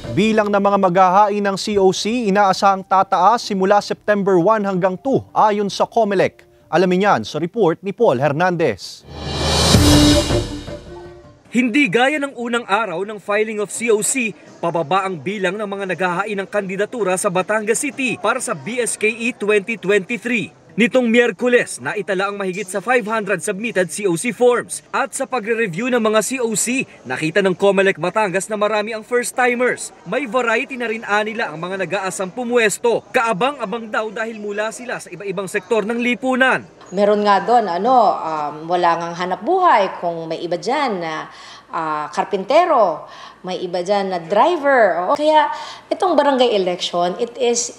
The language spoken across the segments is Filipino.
Bilang ng mga maghahain ng COC, inaasahang tataas simula September 1 hanggang 2 ayon sa COMELEC. Alamin yan sa report ni Paul Hernandez. Hindi gaya ng unang araw ng filing of COC, pababa ang bilang ng mga naghahain ng kandidatura sa Batangas City para sa BSKE 2023. Nitong Miyerkules, naitala ang mahigit sa 500 submitted COC forms. At sa pagre-review ng mga COC, nakita ng COMELEC Batangas na marami ang first-timers. May variety na rin anila ang mga nag-aasang pumuesto. Kaabang-abang daw dahil mula sila sa iba-ibang sektor ng lipunan. Meron nga doon, wala ngang hanap buhay kung may iba dyan na karpintero, may iba dyan na driver. Kaya itong barangay election, it is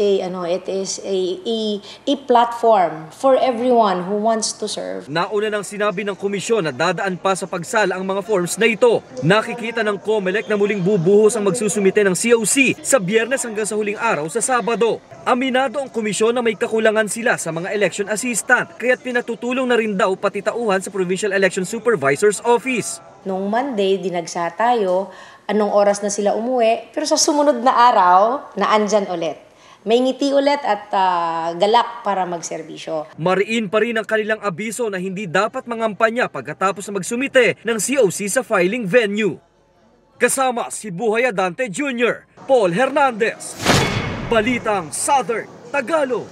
a platform for everyone who wants to serve. Nauna nang sinabi ng komisyon na dadaan pa sa pagsala ang mga forms na ito. Nakikita ng COMELEC na muling bubuhos ang magsusumite ng COC sa Biyernes hanggang sa huling araw sa Sabado. Aminado ang komisyon na may kakulangan sila sa mga election assistant, kaya't pinatutulong na rin daw pati tauhan sa Provincial Election Supervisor's Office. Noong Monday, dinagsa tayo, anong oras na sila umuwi, pero sa sumunod na araw, naandyan ulit. May ngiti ulit at galak para magserbisyo. Mariin pa rin ang kanilang abiso na hindi dapat mangampanya pagkatapos na magsumite ng COC sa filing venue. Kasama si Buhay Adante Jr., Paul Hernandez, Balitang Southern Tagalog.